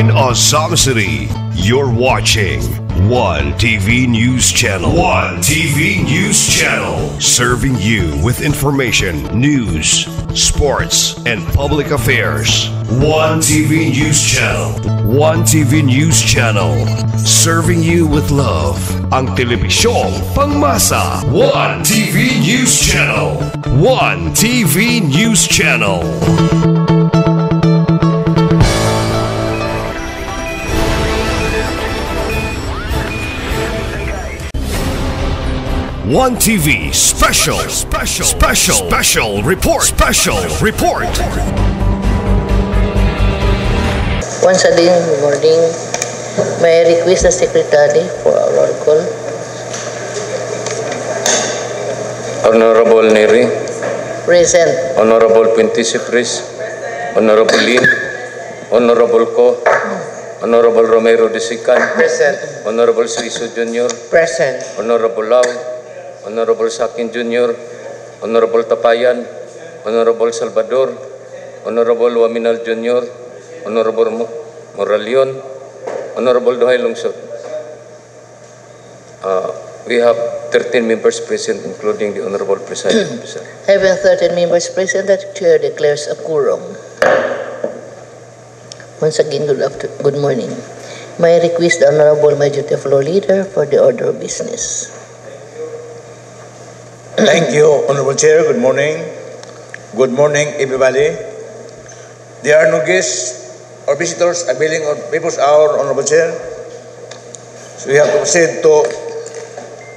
in Azam City. You're watching One TV News Channel. One TV News Channel. Serving you with information, news, sports, and public affairs. One TV News Channel. One TV News Channel. Serving you with love. Ang telebisyong pangmasa. One TV News Channel. One TV News Channel. One TV special report. Once again, good morning. May I request the secretary for our roll call? Honorable Neri, Present. Honorable Pintisipris, Honorable Lin, Honorable Ko, Honorable Romero Desikan, Present. Honorable Sriso Jr., Present. Honorable Lau, Honorable Sakin Jr., Honorable Tapayan, Honorable Salvador, Honorable Waminal Jr., Honorable Moralion, Honorable Duhay Lungsod. We have 13 members present, including the Honorable Presiding Officer. Having 13 members present, the Chair declares a quorum. Once again, good morning. May I request the Honorable Majority Floor Leader for the order of business. Thank you, Honorable Chair. Good morning. Good morning, everybody. There are no guests or visitors availing of People's Hour, Honorable Chair. So we have to proceed to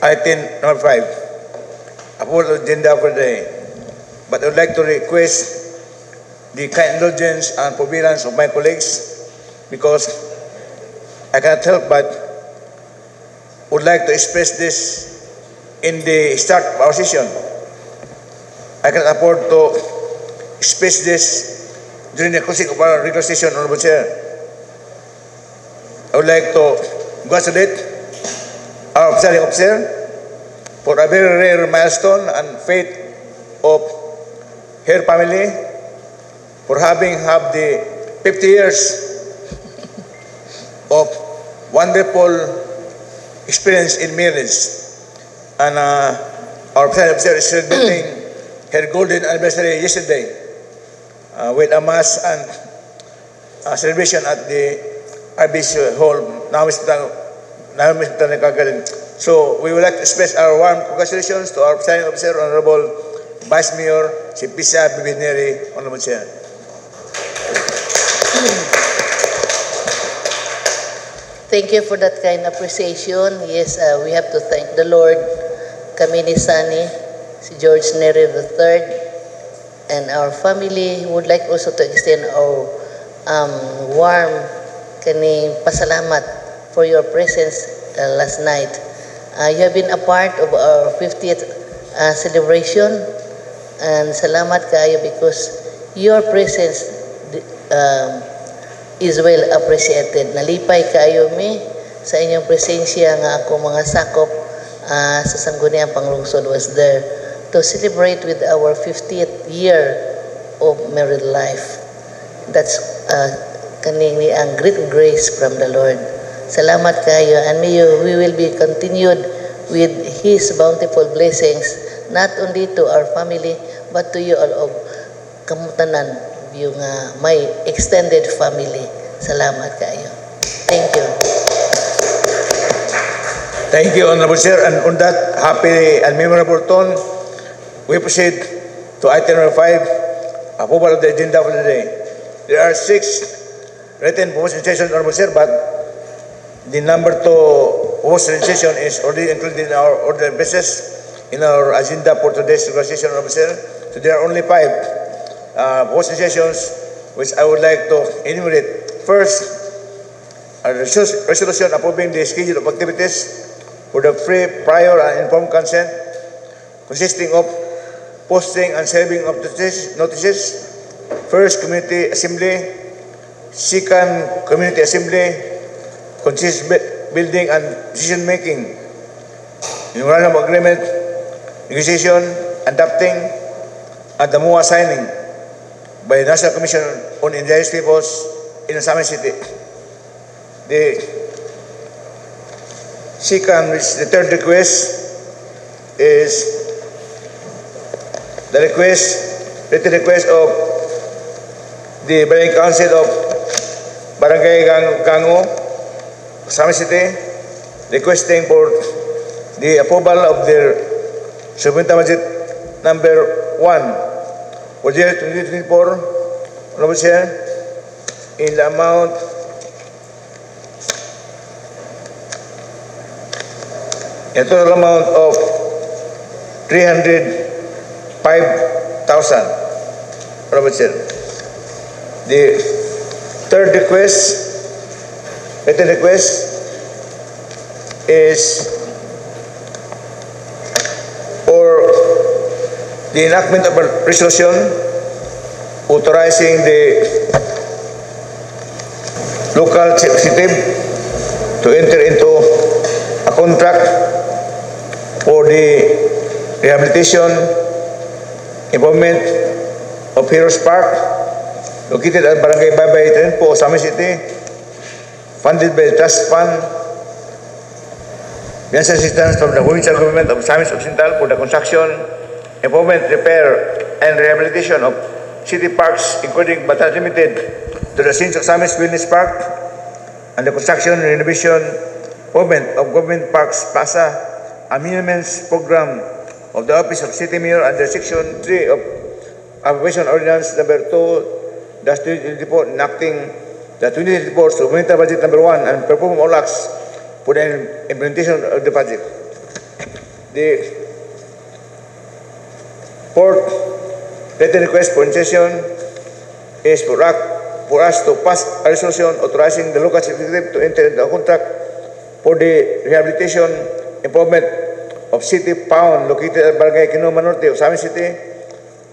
item number 5, approval of agenda for the day. But I would like to request the kind indulgence and forbearance of my colleagues because I cannot help but would like to express this in the start of our session. I cannot afford to express this during the closing of our regular session, Honorable Chair. I would like to congratulate our presiding officer for a very rare milestone and fate of her family for having had the 50 years of wonderful experience in marriage. And our presiding officer is celebrating her golden anniversary yesterday with a mass and celebration at the RBC Hall. So we would like to express our warm congratulations to our presiding officer, Honorable Vice Mayor Sipisa Bibineri, Honorable Chair. Thank you for that kind appreciation. Yes, we have to thank the Lord, kami ni Sunny, si George Neri III, and our family. Would like also to extend our warm kaning pasalamat for your presence last night. You have been a part of our 50th celebration, and salamat kayo because your presence is well appreciated. Nalipay kayo mi sa inyong presensya nga ako mga sakop sa Sangguniang Panglungsod was there to celebrate with our 50th year of married life. That's kaning ang great grace from the Lord. Salamat kayo, and we will be continued with His bountiful blessings not only to our family but to you all of kamutanan yung may extended family. Salamat kayo. Thank you. Thank you, Honorable Chair. And on that happy and memorable tone, we proceed to item number 5, approval of the agenda for the day. There are 6 written proposed legislation, Honorable Chair, but the number 2 proposed legislation is already included in our order of business in our agenda for today's regular session, Honorable Chair. So there are only 5 proposed legislations which I would like to enumerate. First, a resolution approving the schedule of activities for the free, prior, and informed consent consisting of posting and serving of notices, first community assembly, second community assembly, consists building and decision making, memorandum of agreement, negotiation, adopting, and the MOA signing by the National Commission on Indigenous Peoples in Asami City. The second, which the third request is the written request of the Barangay Council of Barangay Gango, Samar City, requesting for the approval of their supplemental budget number 1 for the year 2024, Honorable Chair, in the amount a total amount of 305,000, Honorable Chair. The third written request is for the enactment of a resolution authorizing the local executive to enter into a contract for the rehabilitation improvement of Heroes Park located at Barangay Baybay Trenpo, Samar City, funded by the Trust Fund, financial assistance from the provincial government of Samar Occidental for the construction, improvement, repair, and rehabilitation of city parks, including but not limited to the scenes of Samar Wellness Park, and the construction and renovation improvement of Government Parks Plaza, amendments program of the Office of City Mayor under Section 3 of Appropriation Ordinance number 2-2024, enacting the 2024 supplemental budget number 1 and perform all acts for the implementation of the project. The fourth written request for session is for us to pass a resolution authorizing the local executive to enter into a contract for the rehabilitation improvement of City Pound located at Barangay Quinoma Norte of Samar City,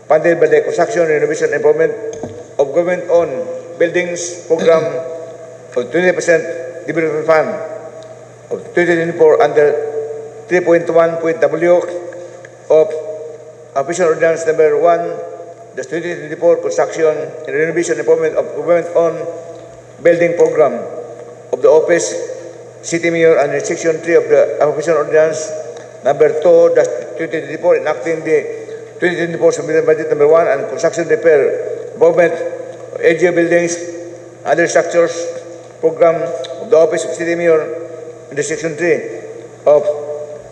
funded by the construction, renovation, improvement of government-owned buildings program of 20% development fund of 2024 under 3.1.w of Official Ordinance number 1-2024 construction and renovation improvement of government-owned building program of the Office City Mayor under Section 3 of the Official Ordinance number 2-2024 enacting the 2024 supplemental budget number 1 and construction, repair, improvement of AGO buildings, other structures program of the Office of City Mayor under Section 3 of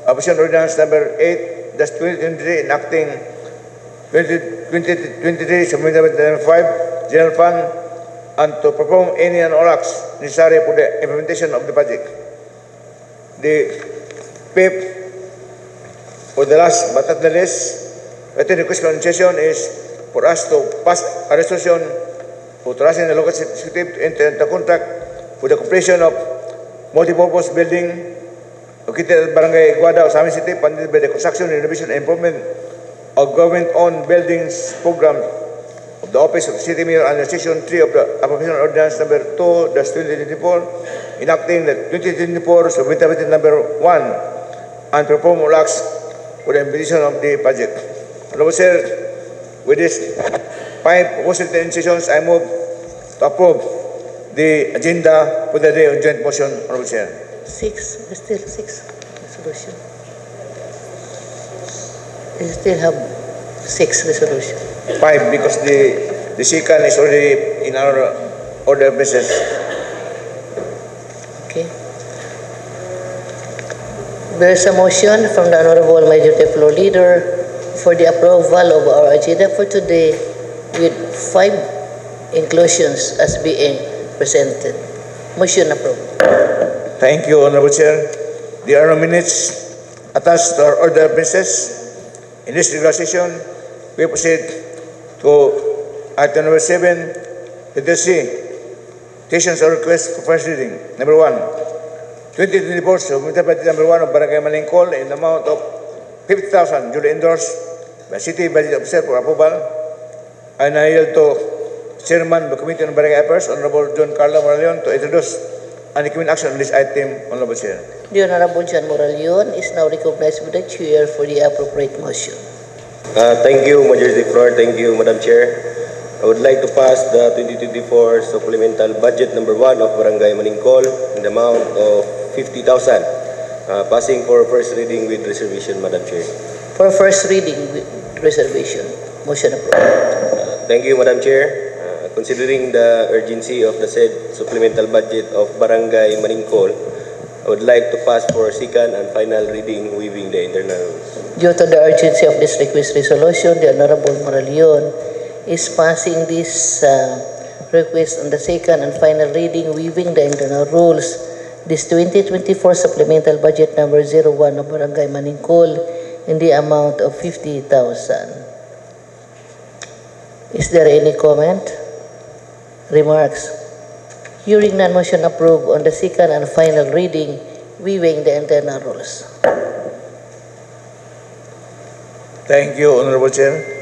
Official Ordinance number 8-2023 enacting 2023 supplemental budget number 5 General Fund, and to perform any and all acts necessary for the implementation of the project. The fifth, for the last but not the least, written request for session is for us to pass a resolution authorizing the local executive to enter into contract for the completion of multipurpose building located at Barangay Guada of Samar City, funded by the construction, renovation, and improvement of government-owned buildings program of the Office of City Mayor under Section 3 of the Appropriation Ordinance number 2-2024, enacting the 2024 supplemental budget number 1 and perform all acts for the implementation of the project. Honorable Sir, with this 5 proposed sessions, I move to approve the agenda for the day on joint motion. Honorable Sir. 6, still 6 resolution. We still have 6 resolution. 5 because the second is already in our order of business. Okay. There is a motion from the Honorable Majority Floor Leader for the approval of our agenda for today with 5 inclusions as being presented. Motion approved. Thank you, Honorable Chair. There are no minutes attached to our order of business. In this regular session, we proceed to item number 7, letter C, petitions or requests for first reading. Number 1, 2024 supplemental budget number 1 of Barangay Malingkol in the amount of 50,000 duly endorsed by City Budget Officer for approval. I now yield to Chairman of the Committee on Barangay Affairs, Honorable John Carlo Moralion, to introduce and recommend action on this item. Honorable Chair. The Honorable John Moralion is now recognized by the Chair for the appropriate motion. Thank you, Majority Floor. Thank you, Madam Chair. I would like to pass the 2024 supplemental budget number 1 of Barangay Maningkol in the amount of 50,000. Passing for first reading with reservation, Madam Chair. For first reading with reservation. Motion approved. Thank you, Madam Chair. Considering the urgency of the said supplemental budget of Barangay Maningkol, I would like to pass for second and final reading waiving the internal rules. Due to the urgency of this request resolution, the Honorable Moralion is passing this request on the second and final reading waiving the internal rules. This 2024 supplemental budget number 01 of Barangay Maningkol in the amount of 50,000. Is there any comment? Remarks? Hearing none, motion approved on the second and final reading, waiving the internal rules. Thank you, Honorable Chair.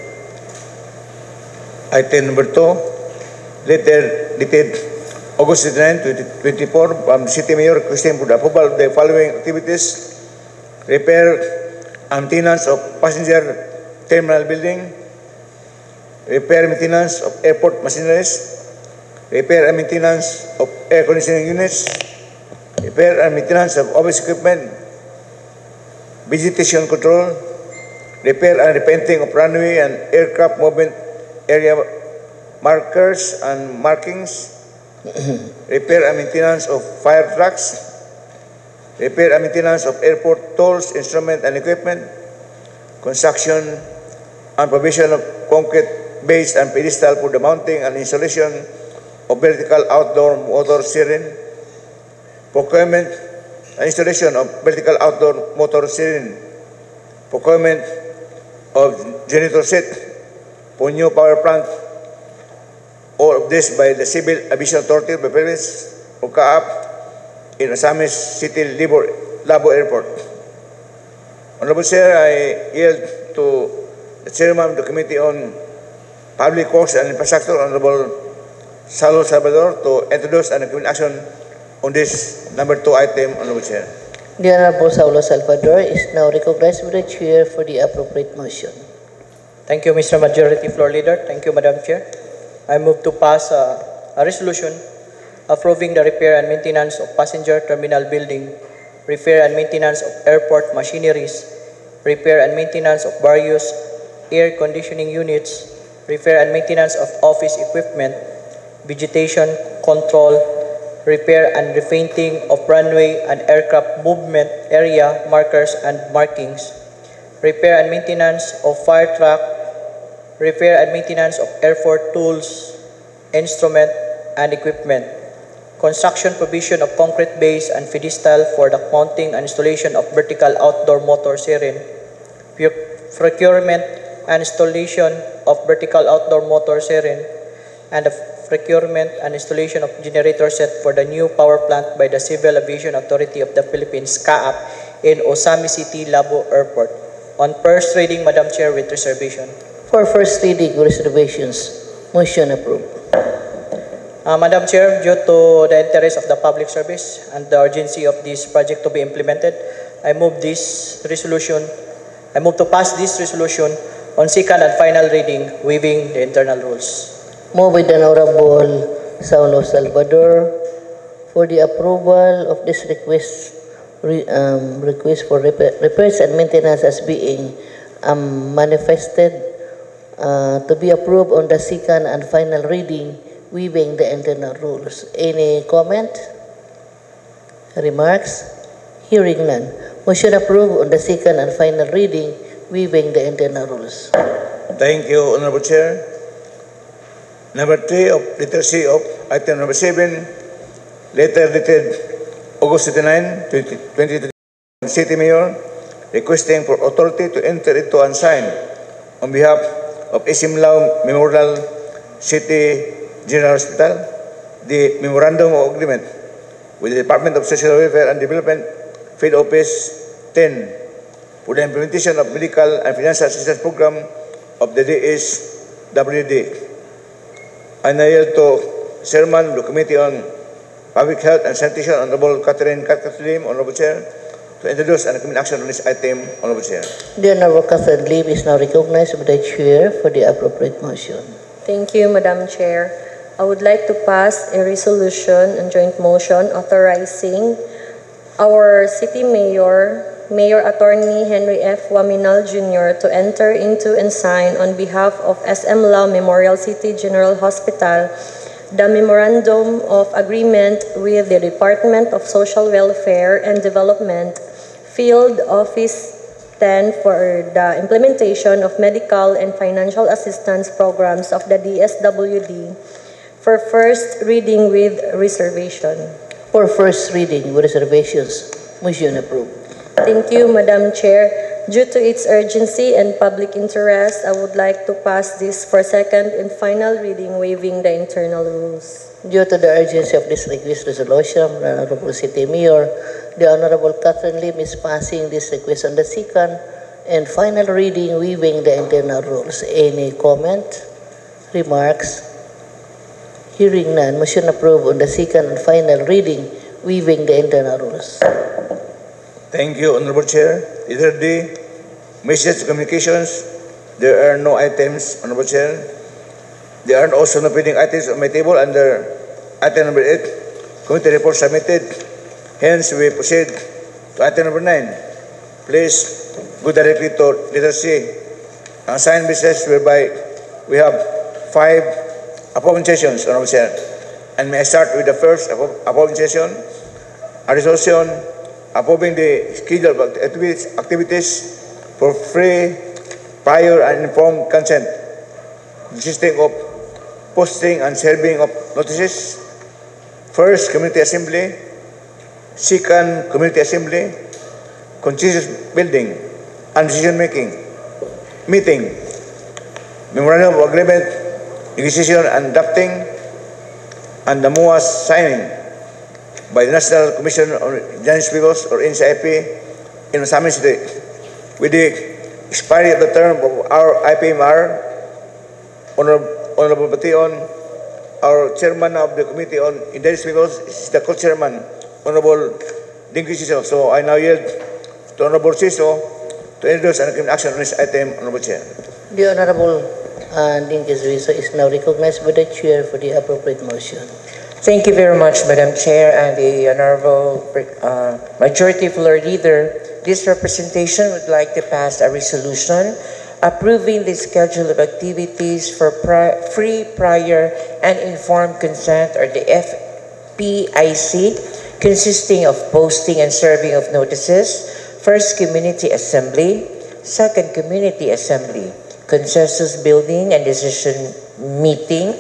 Item number 2, letter dated August 9, 2024, from the City Mayor requesting for the approval of the following activities: repair and maintenance of passenger terminal building, repair and maintenance of airport machineries, repair and maintenance of air conditioning units, repair and maintenance of office equipment, vegetation control, repair and repainting of runway and aircraft movement area markers and markings, repair and maintenance of fire trucks, repair and maintenance of airport tools, instrument and equipment, construction and provision of concrete base and pedestal for the mounting and installation of vertical outdoor motor siren, procurement and installation of vertical outdoor motor siren, procurement of generator set for new power plant, all of this by the Civil Aviation Authority by Province or CAAP in Osamis City Labo Airport. Honorable Sir, I yield to the Chairman of the Committee on Public Works and Infrastructure, Honorable Salo Salvador, to introduce and recommend action on this number 2 item, Honorable Chair. The Honorable Saulo Salvador is now recognized with the Chair for the appropriate motion. Thank you, Mr. Majority Floor Leader. Thank you, Madam Chair. I move to pass a resolution approving the repair and maintenance of passenger terminal building, repair and maintenance of airport machineries, repair and maintenance of various air conditioning units, repair and maintenance of office equipment, vegetation control, repair and repainting of runway and aircraft movement area markers and markings, repair and maintenance of fire truck, repair and maintenance of airport tools, instrument and equipment, construction provision of concrete base and pedestal for the mounting and installation of vertical outdoor motor siren, procurement and installation of vertical outdoor motor siren, and the procurement and installation of generator set for the new power plant by the Civil Aviation Authority of the Philippines, CAAP, in Osamis City Labo Airport. On first reading, Madam Chair, with reservation. For first reading, reservations. Motion approved. Madam Chair, due to the interest of the public service and the urgency of this project to be implemented, I move to pass this resolution on second and final reading, waiving the internal rules. Move with the Honorable Saulo Salvador for the approval of this request for repairs and maintenance as being manifested to be approved on the second and final reading, waiving the internal rules. Any comment? Remarks? Hearing none. Motion approved on the second and final reading, waiving the internal rules. Thank you, Honorable Chair. Number 3 of letter C of item number 7, letter dated August 29, 2020, City Mayor requesting for authority to enter into and sign on behalf of Isimlao Memorial City General Hospital the Memorandum of Agreement with the Department of Social Welfare and Development, Field Office 10, for the implementation of medical and financial assistance program of the DSWD. And I yield to Chairman of the Committee on Public Health and Sanitation, Honorable Catherine Lim, Honorable Chair, to introduce and recommend action on this item, Honorable Chair. The Honorable Catherine Lim is now recognized by the Chair for the appropriate motion. Thank you, Madam Chair. I would like to pass a resolution and joint motion authorizing our city mayor, Mayor Attorney Henry F. Waminal Jr. to enter into and sign on behalf of SM Lao Memorial City General Hospital the Memorandum of Agreement with the Department of Social Welfare and Development, Field Office 10 for the implementation of medical and financial assistance programs of the DSWD for first reading with reservation. For first reading with reservations, motion approved. Thank you, Madam Chair. Due to its urgency and public interest, I would like to pass this for second and final reading, waiving the internal rules. Due to the urgency of this request resolution, the Honorable City Mayor, the Honorable Catherine Lim is passing this request on the second and final reading, waiving the internal rules. Any comment, remarks? Hearing none, motion approved on the second and final reading, waiving the internal rules. Thank you, Honorable Chair. Either the message communications, there are no items, Honorable Chair. There are also no pending items on my table under item number 8, committee report submitted. Hence, we proceed to item number 9. Please go directly to letter C, assigned business, whereby we have 5 appointments, Honorable Chair. And may I start with the first appointment, a resolution approving the schedule of activities for free, prior, and informed consent, consisting of posting and serving of notices. First, community assembly. Second, community assembly. Consensus building and decision-making. Meeting. Memorandum of agreement, negotiation and drafting, and the MOA signing by the National Commission on Indigenous Peoples, or NCIP, in Osamin City, with the expiry of the term of our IPMR, Honorable Bation, our chairman of the Committee on Indigenous Peoples, is the co-chairman, Honorable Dinky Siso. So I now yield to Honorable Siso to introduce and recommend action on this item, Honorable Chair. The Honorable Dinky Siso is now recognized by the Chair for the appropriate motion. Thank you very much, Madam Chair and the Honorable Majority Floor Leader. This representation would like to pass a resolution approving the schedule of activities for free, prior, and informed consent, or the FPIC, consisting of posting and serving of notices. First, community assembly. Second, community assembly. Consensus building and decision meeting.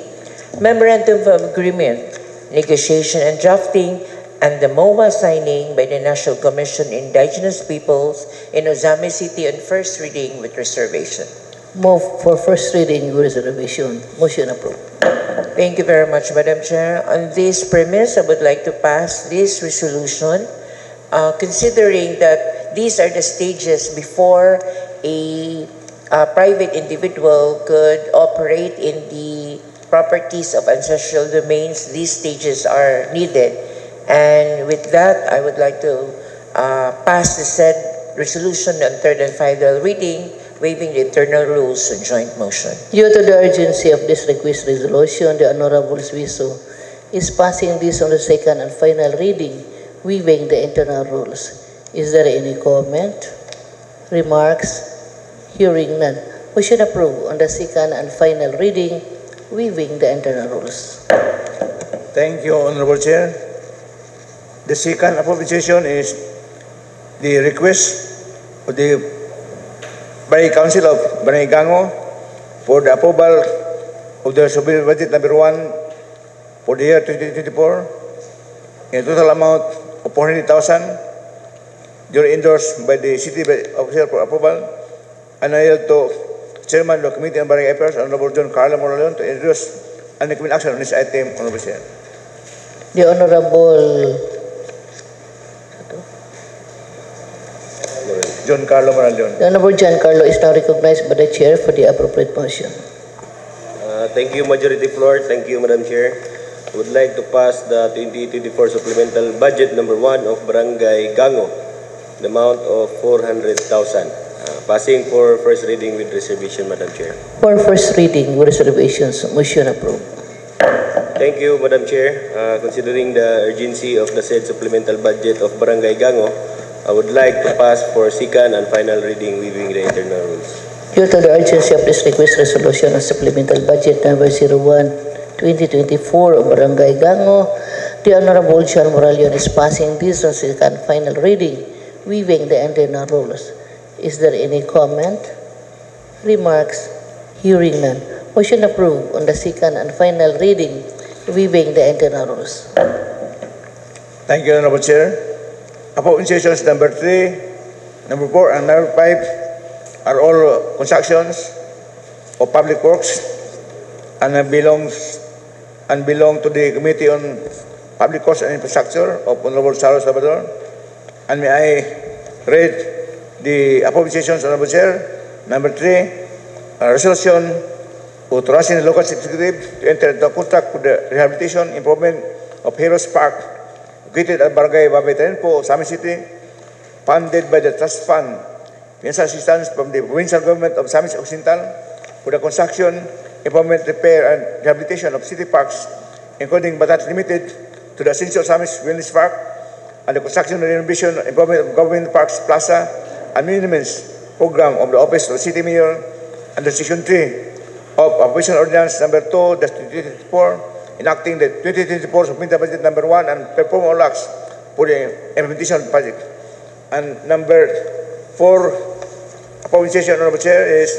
Memorandum of agreement, negotiation and drafting, and the MOA signing by the National Commission on Indigenous Peoples in Osamin City on first reading with reservation. Move for first reading with reservation. Motion approved. Thank you very much, Madam Chair. On this premise, I would like to pass this resolution, considering that these are the stages before a private individual could operate in the properties of ancestral domains. These stages are needed. And with that, I would like to pass the said resolution on third and final reading, waiving the internal rules of joint motion. Due to the urgency of this request resolution, the Honorable Suiso is passing this on the second and final reading, waiving the internal rules. Is there any comment, remarks? Hearing none. Motion approved on the second and final reading, waiving the internal rules. Thank you, Honorable Chair. The second appropriation is the request of the Barangay Council of Barangay Gango for the approval of the Supplemental Budget number 1 for the year 2024 in a total amount of 400,000, duly endorsed by the City Officer for approval, and I yield to Chairman of the Committee on Barangay Affairs, Honorable John Carlo Moraleon, to introduce and recommend action on this item, Honorable Chair. The Honorable John Carlo Moraleon. The Honorable John Carlo is now recognized by the Chair for the appropriate motion. Thank you, Majority Floor. Thank you, Madam Chair. I would like to pass the 2024 Supplemental Budget number 1 of Barangay Gango, the amount of 400,000. Passing for first reading with reservation, Madam Chair. For first reading with reservations, motion approved. Thank you, Madam Chair. Considering the urgency of the said supplemental budget of Barangay Gango, I would like to pass for second and final reading waiving the internal rules. Due to the urgency of this request resolution on supplemental budget number 01-2024 of Barangay Gango, the Honorable John Moralion is passing this on second and final reading, waiving the internal rules. Is there any comment? Remarks? Hearing none. Motion approved on the second and final reading, waiving the internal rules. Thank you, Honorable Chair. Appropriations number 3, number 4, and number 5 are all constructions of public works and belong to the Committee on Public Works and Infrastructure of Honorable Saro Salvador. And may I read the appropriations, Honorable Chair. Number 3, a resolution authorizing the local executive to enter into a contract for the rehabilitation improvement of Heroes Park, located at Barangay Babaytarenpo, Osamis City, funded by the Trust Fund, financial assistance from the provincial government of Osamis Occidental for the construction, improvement, repair, and rehabilitation of city parks, including but not limited to the Ascension Osamis Wellness Park, and the construction and renovation and improvement of Government Parks Plaza and Monuments Program of the Office of the City Mayor under Section 3 of Appropriation Ordinance number 2-2024, enacting the 2024 supplemental budget number 1 and perform all acts for the implementation project. And number 4 appropriation, Honorable Chair, is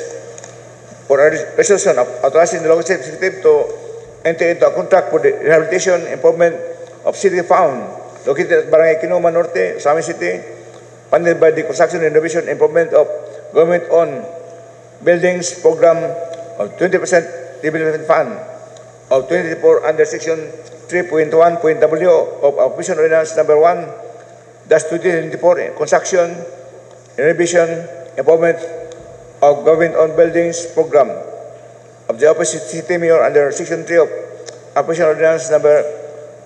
for a resolution authorizing the local executive to enter into a contract for the rehabilitation improvement of City Found, located at Barangay Kinuma Norte, Osamis City, funded by the construction and renovation improvement of government-owned buildings program of 20% development fund of 2024 under section 3.1.w of Appropriation Ordinance number 1-2024, construction, renovation, improvement of government-owned buildings program of the Office of City Mayor under section 3 of Appropriation Ordinance number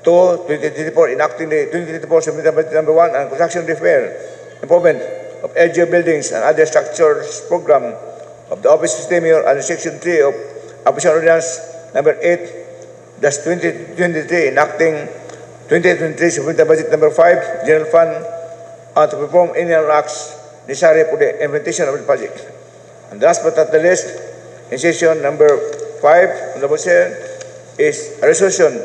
2-2024, enacting the 2024 supplemental budget number 1 and construction, repair, improvement of LGU buildings and other structures program of the Office of City Mayor under section 3 of Appropriation Ordinance number 8-2023, enacting 2023 supplemental budget number 5, General Fund, to perform any acts necessary for the implementation of the project. And last but not the least, in session number 5, Honorable Chair, is a resolution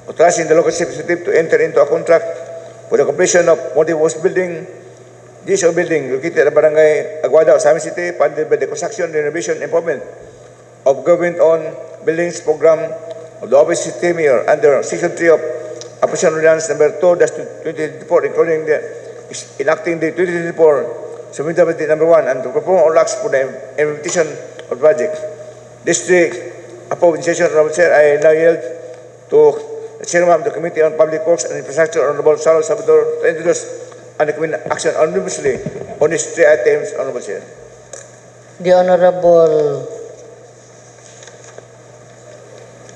authorizing the local executive to enter into a contract for the completion of multi-house building, DSO building located at Barangay Aguada, Osamis City, funded by the construction, renovation, improvement of government-owned buildings program of the Office of City Mayor under Section 3 of Appropriation Ordinance number 2-2024, including the enacting the 2024 supplemental budget number 1 and to perform all acts for the implementation of the project. District appropriation, Honorable Chair, I now yield to the Chairman of the Committee on Public Works and Infrastructure, Honorable Saro Salvador, to introduce and recommend action omnibuously on these 3 items, Honorable Chair. The Honorable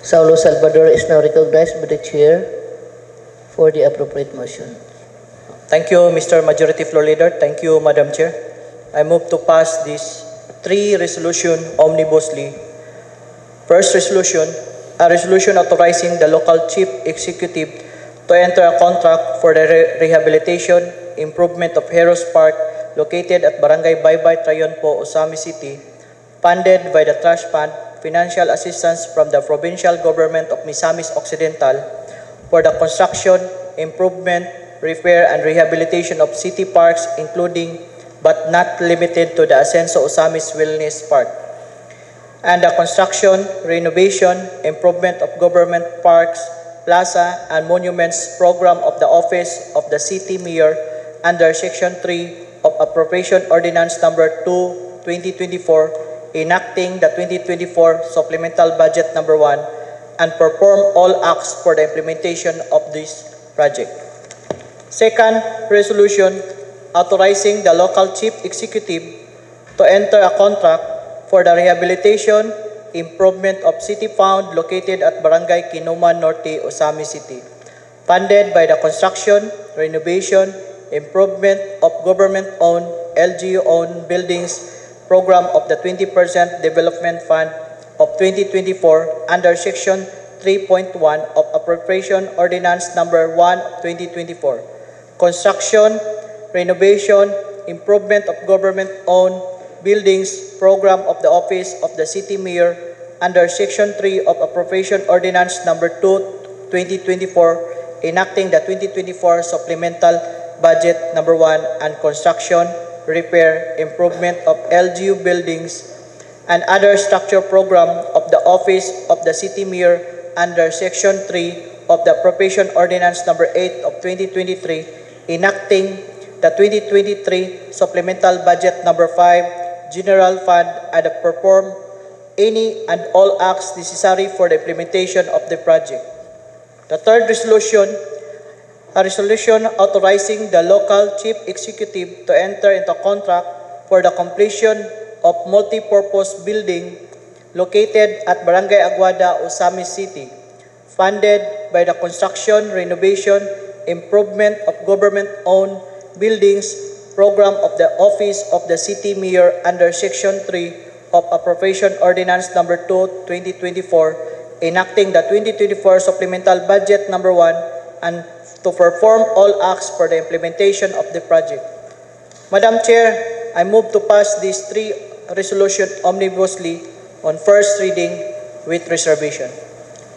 Saulo Salvador is now recognized by the Chair for the appropriate motion. Thank you, Mr. Majority Floor Leader. Thank you, Madam Chair. I move to pass these 3 resolutions omnibuously. First resolution, a resolution authorizing the local chief executive to enter a contract for the rehabilitation, improvement of Heroes Park located at Barangay Baybay Trayonpo, Osamis City, funded by the Trust Fund, financial assistance from the provincial government of Misamis Occidental for the construction, improvement, repair, and rehabilitation of city parks, including but not limited to the Ascenso Osamis Wellness Park, and the construction, renovation, improvement of government parks, plaza, and monuments program of the Office of the City Mayor under Section 3 of Appropriation Ordinance number 2-2024, enacting the 2024 Supplemental Budget number 1 and perform all acts for the implementation of this project. Second resolution, authorizing the local chief executive to enter a contract for the rehabilitation, improvement of City Found located at Barangay Kinuma Norte, Osamis City, funded by the construction, renovation, improvement of government-owned LGU-owned buildings program of the 20% Development Fund of 2024 under Section 3.1 of Appropriation Ordinance Number 1 of 2024. Construction, renovation, improvement of government-owned buildings program of the Office of the City Mayor under Section 3 of Appropriation Ordinance Number 2, 2024, enacting the 2024 Supplemental Budget Number 1 and construction, repair, improvement of LGU buildings and other structure program of the Office of the City Mayor under Section 3 of the Appropriation Ordinance Number 8 of 2023, enacting the 2023 Supplemental Budget Number 5 General Fund and perform any and all acts necessary for the implementation of the project. The third resolution, a resolution authorizing the local chief executive to enter into contract for the completion of multi-purpose building located at Barangay Aguada, Osamis City, funded by the construction, renovation, improvement of government-owned buildings program of the Office of the City Mayor under Section 3 of Appropriation Ordinance Number 2, 2024, enacting the 2024 Supplemental Budget Number 1 and to perform all acts for the implementation of the project. Madam Chair, I move to pass these three resolutions omnibulously on first reading with reservation.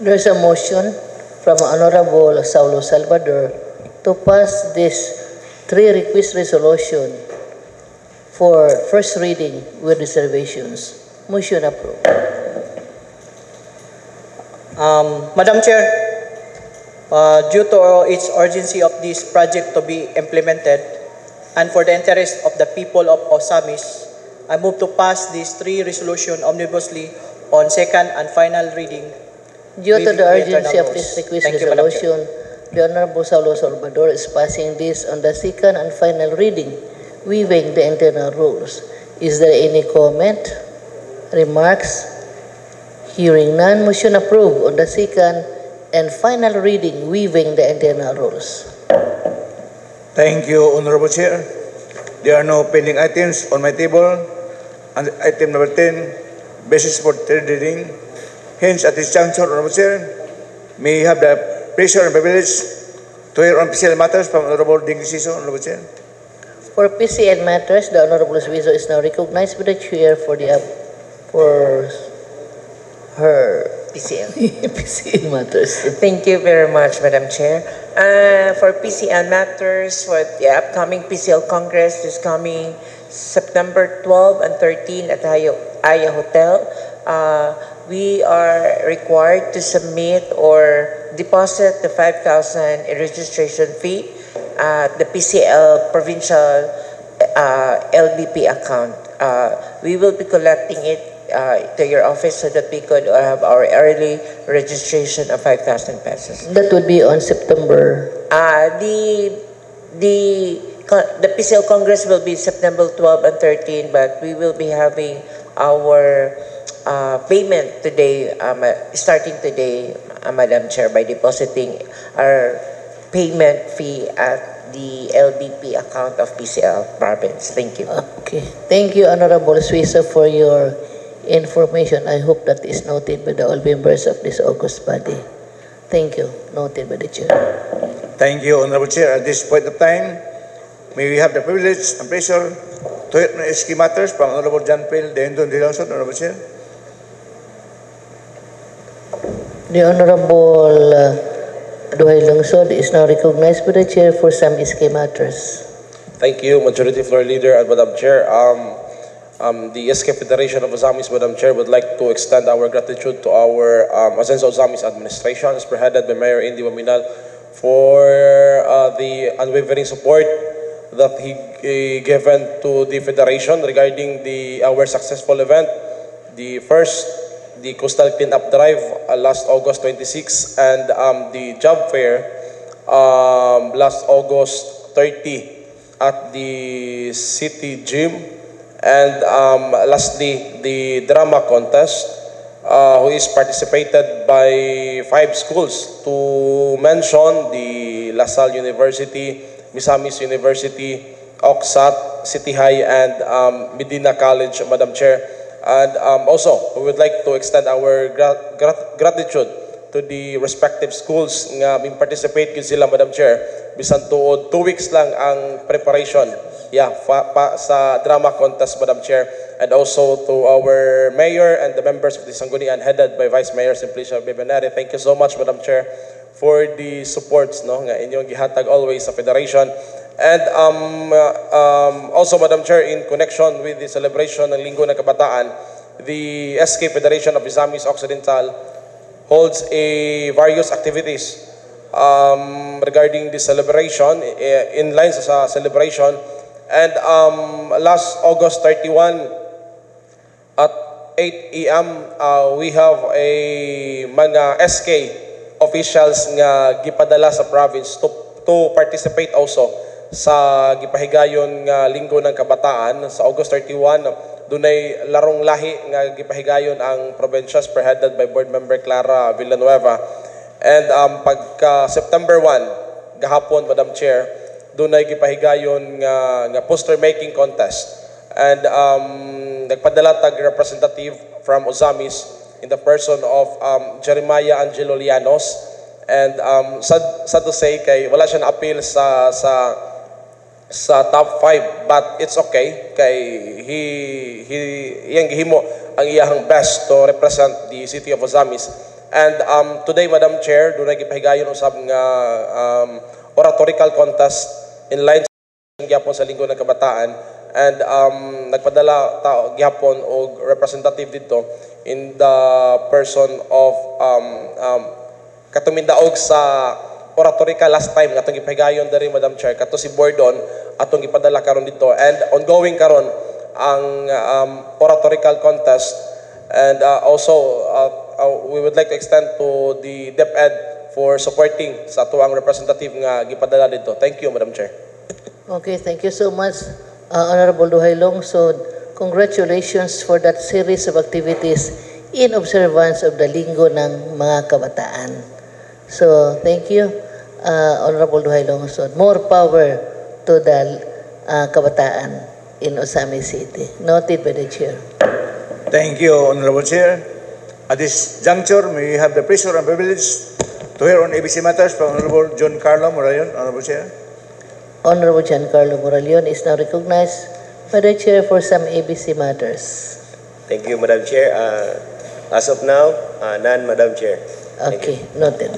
There's a motion from Honorable Saulo Salvador to pass this three request resolution for first reading with reservations. Motion approved. Madam Chair, due to its urgency of this project to be implemented and for the interest of the people of Osamis, I move to pass these three resolutions omnibulously on second and final reading. Due to the urgency of this request Thank you, resolution, the Honorable Saulo Salvador is passing this on the second and final reading, waiving the internal rules. Is there any comment, remarks? Hearing none, motion approved on the second and final reading, waiving the internal rules. Thank you, Honorable Chair. There are no pending items on my table. And item number 10, basis for third reading. Hence, at this juncture, Honorable Chair, may I have the pleasure and privilege to hear on PCL matters from Honorable Ding Siso, Honorable Chair. For PCL matters, the Honorable Suizo is now recognized by the Chair for her PCL. PCL matters. Thank you very much, Madam Chair. For PCL matters, for the upcoming PCL Congress this coming September 12 and 13 at Aya Hotel, we are required to submit or deposit the 5,000 registration fee at the PCL provincial LBP account. We will be collecting it to your office so that we could have our early registration of 5,000 pesos. That would be on September. The PCL Congress will be September 12 and 13, but we will be having our payment today, starting today, Madam Chair, by depositing our payment fee at the LBP account of PCL province. Thank you. Okay. Thank you, Honorable Suizo, for your information. I hope that is noted by the all members of this august body. Thank you. Noted by the Chair. Thank you, Honorable Chair. At this point of time, may we have the privilege and pleasure to hear on SK matters from Honorable John Pil, the Indon Dilonson, Honorable Chair. The Honorable Duhay Lungsod is now recognized by the Chair for some SK matters. Thank you, Majority Floor Leader and Madam Chair. The SK Federation of Osamis, Madam Chair, would like to extend our gratitude to our Asenso Osamis administration, spearheaded by Mayor Indy Waminal, for the unwavering support that he given to the Federation regarding our successful event. The Coastal Cleanup Drive last August 26 and the Job Fair last August 30 at the City Gym, and lastly the drama contest which is participated by 5 schools, to mention the La Salle University, Misamis University, Oxat, City High and Medina College, Madam Chair. And also, we would like to extend our gratitude to the respective schools nga participate gid sila, Madam Chair. Bisan tuod 2 weeks lang ang preparation sa drama contest, Madam Chair. And also to our mayor and the members of the Sanggunian headed by Vice Mayor Simplicio Bebenare. Thank you so much, Madam Chair, for the supports nga inyong gihatag always sa federation. And also, Madam Chair, in connection with the celebration ng Linggo ng Kabataan, the SK Federation of Misamis Occidental holds various activities regarding the celebration, in line sa celebration. And last August 31 at 8 a.m., we have mga SK officials nga gipadala sa province to participate also sa gipahigayon nga Linggo ng Kabataan sa August 31. Dunay larong lahi nga gipahigayon ang probinsya spearheaded by Board Member Clara Villanueva. And pagka September 1 gahapon, Madam Chair, dunay gipahigayon nga poster making contest. And nagpadala tag representative from Ozamis in the person of Jeremiah Angelo Llanos. And sad to say kay wala siya na-appeal sa top 5, but it's okay kay iyang gihimo ang iyahang best to represent the city of Ozamis. And today, Madam Chair, dunay gipahigayon usab nga oratorical contest in line sa gihapon sa Linggo ng Kabataan. And nagpadala gihapon og representative dito in the person of katumindaog sa oratorical last time atong gipahigayon diri, Madam Chair, kato si Bordon atong gipadala karon dito, and ongoing karon ang oratorical contest. And also we would like to extend to the DepEd for supporting sa atuang representative nga gipadala dito. Thank you, Madam Chair. Okay, thank you so much, Honorable Duhay Longson. Congratulations for that series of activities in observance of the Linggo ng mga Kabataan. So, thank you, Honorable Duhay Longson. More power to the Kabataan in Ozamis City. Noted by the Chair. Thank you, Honorable Chair. At this juncture, may we have the pleasure and privilege to hear on ABC Matters from Honorable John Carlo Moralion, Honorable Chair. Honorable Giancarlo Moralion is now recognized by the Chair for some ABC Matters. Thank you, Madam Chair. As of now, none, Madam Chair. Okay, noted.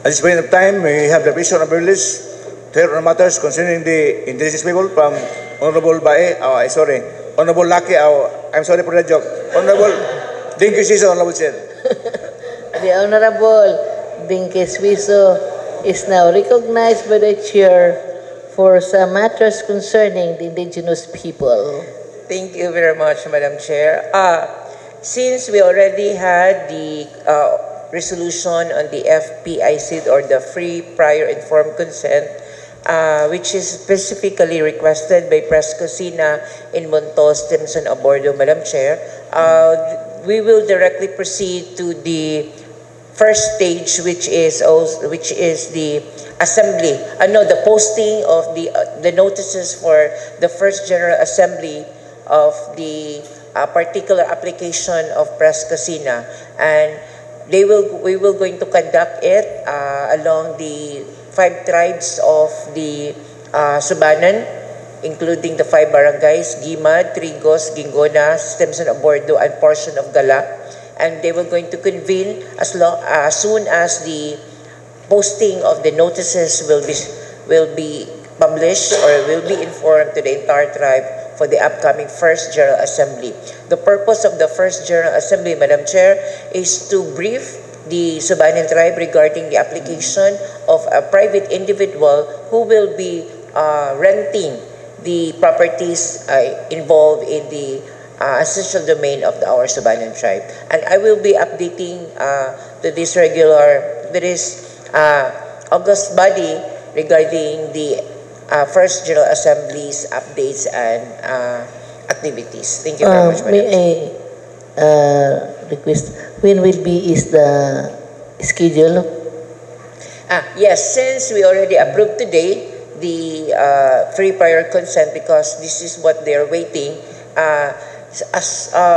At this point of time, we have the pleasure and privilege to hear on matters concerning the indigenous people from Honorable Honorable Lucky, I'm sorry for the joke. Honorable Dinky Suiso, Honorable Chair. The Honorable Dinky Suiso is now recognized by the Chair for some matters concerning the indigenous people. Thank you very much, Madam Chair. Since we already had the resolution on the FPIC, or the Free Prior Informed Consent, which is specifically requested by Press Cocina in Montos, Timson, Abordo, Madam Chair, we will directly proceed to the first stage, which is the assembly. The posting of the notices for the first General Assembly of the particular application of Press Cocina, and we will going to conduct it along the 5 tribes of the Subanan, including the 5 barangays, Gimad, Trigos, Gingona, Stimson, Abordo, and portion of Gala. And they were going to convene as soon as the posting of the notices will be published, or will be informed to the entire tribe for the upcoming First General Assembly. The purpose of the First General Assembly, Madam Chair, is to brief the Subanan tribe regarding the application of a private individual who will be renting the properties involved in the ancestral domain of our Subanan tribe. And I will be updating to this August body regarding the First General Assembly's updates and activities. Thank you very much, Madam. May I request, when will be is the schedule? Yes, since we already approved today the free prior consent because this is what they're waiting.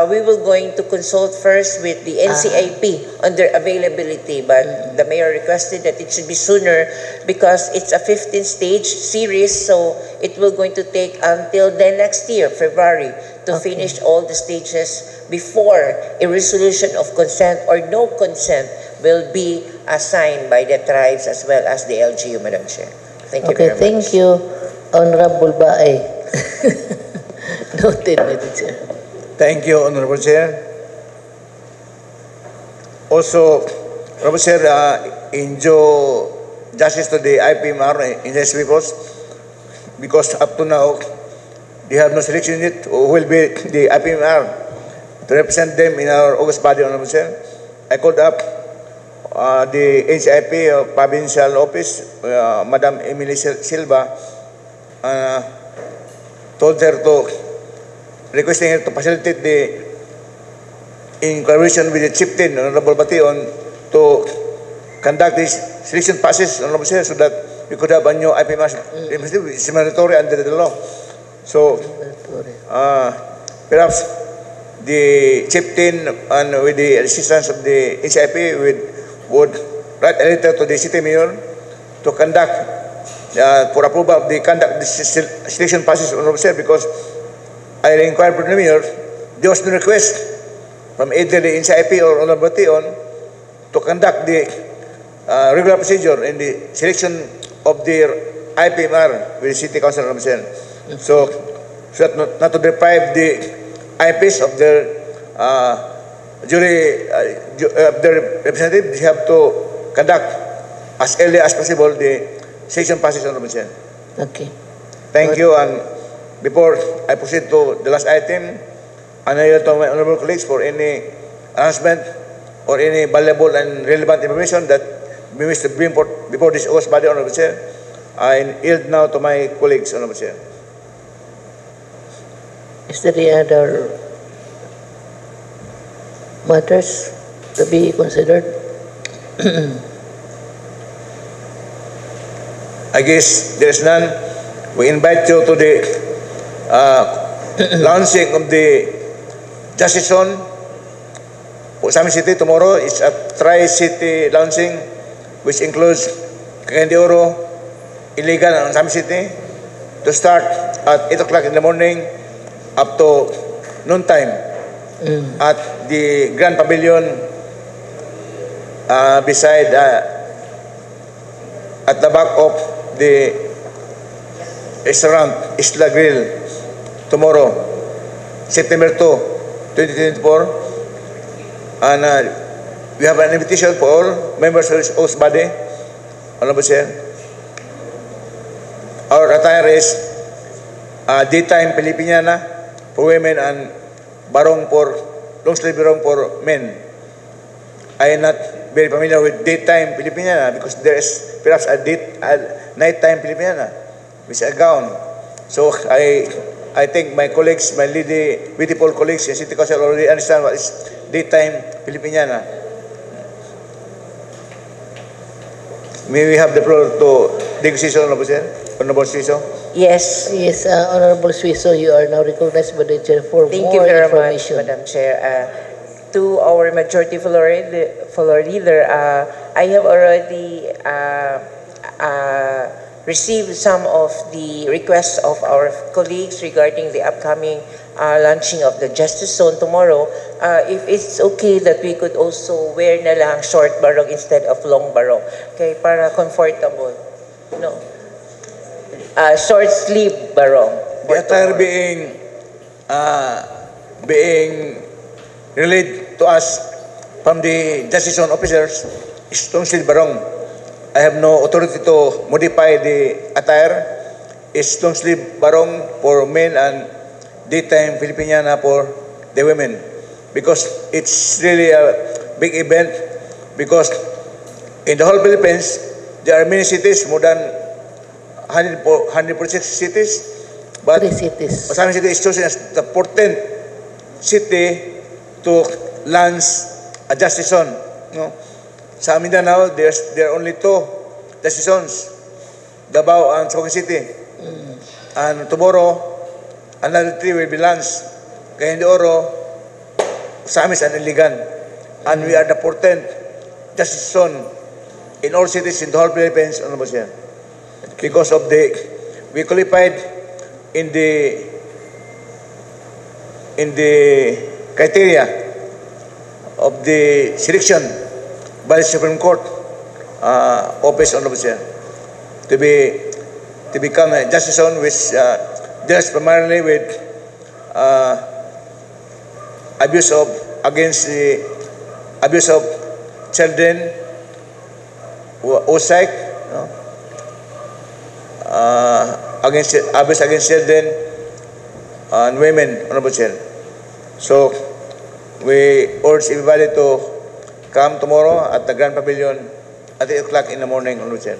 We will going to consult first with the NCIP on their availability, but the mayor requested that it should be sooner because it's a 15-stage series, so it will going to take until the next year, February, to finish all the stages before a resolution of consent or no consent will be assigned by the tribes as well as the LGU, Madam Chair. Thank you very much. Thank you, Honorable Bae. Noted, Madam Chair. Thank you, Honorable Chair. Also, Honorable Chair, enjoy justice to the IPMR in these peoples because up to now, they have no selection yet who will be the IPMR to represent them in our August body, Honorable Chair. I called up the NCIP Provincial Office, Madam Emily Silva, told her to requesting her to facilitate in collaboration with the chieftain, Honorable Bation, to conduct this selection process, Honorable Chair, so that we could have a new IPMR. It's mandatory under the law. So, perhaps the chieftain and with the assistance of the NCIP would write a letter to the city mayor to conduct, for approval of the conduct the selection process, Honorable Chair, because I inquired from the mayor, there was no request from either the NCIP or Honorable Bation to conduct the regular procedure in the selection of their IPMR with the City Council, Honorable Chair. So that not to deprive the IPs of their jury, of their representative, they have to conduct as early as possible the selection process, Honorable Chair. Okay. Thank you, and before I proceed to the last item, I yield to my honorable colleagues for any announcement or any valuable and relevant information that we wish to bring before this August body, Honorable Chair. I yield now to my colleagues, Honorable Chair. Is there any other matters to be considered? I guess there is none. We invite you to the launching of the Justice Zone for Sami City tomorrow. It's a tri-city launching which includes Cagayan de Oro, Iligan, and Sami City to start at 8 o'clock in the morning up to noontime at the Grand Pavilion beside at the back of the restaurant Isla Grill tomorrow, September 2, 2024. And we have an invitation for all members of this host body, Honorable Chair. Our attire is daytime Filipiniana for women and long sleeve barong for men. I am not very familiar with daytime Filipiniana because there is perhaps a nighttime Filipiniana, which is a gown. So I think my colleagues, my beautiful colleagues in City Council already understand what is daytime Filipiniana. May we have the floor to negotiation, Honorable Chair? Honorable Suiso? Yes. Yes, Honorable Suiso, you are now recognized by the Chair for Thank more you very information. much, Madam Chair. To our Majority Floor Leader, I have already received some of the requests of our colleagues regarding the upcoming launching of the Justice Zone tomorrow. If it's okay that we could also wear na lang short barong instead of long barong. Okay, para comfortable. No. Short sleeve barong. The attire being relayed to us from the Justice Zone officers is long sleeve barong. I have no authority to modify the attire. It's long sleeve barong for men and daytime Filipiniana for the women. Because it's really a big event because in the whole Philippines, there are many cities, more than 146 cities. But 3 cities. Sami City is chosen as the 14th city to launch a Justice Zone. No? Sa Mindanao, there are only 2 Justice Zones. Davao and Soga City. And tomorrow, another 3 will be launched. Kaya hindi oro, Osamis and Iligan. And we are the portent justice zone in all cities in the whole Philippines, Honorable Chair. Because of we qualified in the criteria of the selection by the Supreme Court office, Honorable Chair, to become a justice zone which deals primarily with abuse of children, OSAC, abuse against children and women, Honorable Chair. So we urge everybody to come tomorrow at the Grand Pavilion at 8 o'clock in the morning, Honorable Chair.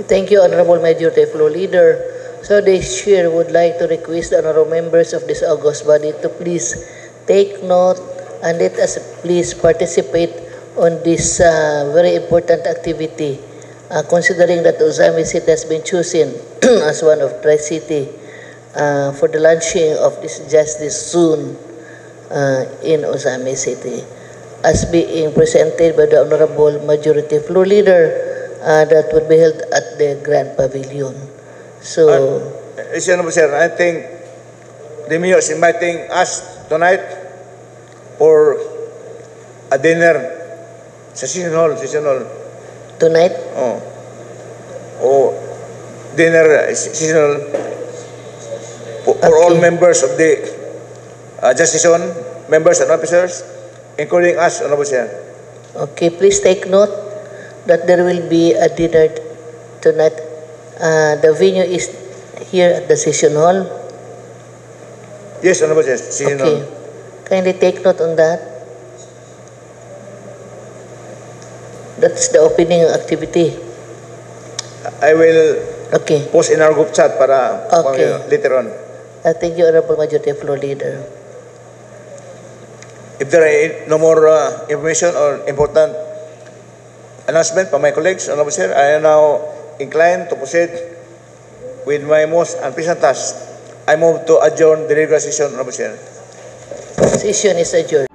Thank you, Honorable Majority Floor Leader. So this chair would like to request the honorable members of this august body to please take note and let us please participate on this very important activity, considering that Osamis City has been chosen as one of Tri-City for the launching of this justice zone in Osamis City, as being presented by the Honorable Majority Floor Leader. That would be held at the Grand Pavilion. So, Honorable Chair, I think the mayor is inviting us tonight for a dinner sa Season Hall. Tonight? Dinner seasonal for all members of the Justice Zone, members and officers, including us, Honorable Chair. Okay, please take note that there will be a dinner tonight. The venue is here at the Session Hall. Yes, Honorable Chair, Session Hall. Kindly take note on that. That's the opening activity. I will post in our group chat para later on. Thank you, Honorable Majority Floor Leader. If there are no more information or important announcement from my colleagues, Honorable Chair, I am now inclined to proceed with my most unpleasant task. I move to adjourn the regular session, Honorable Chair. Session is adjourned.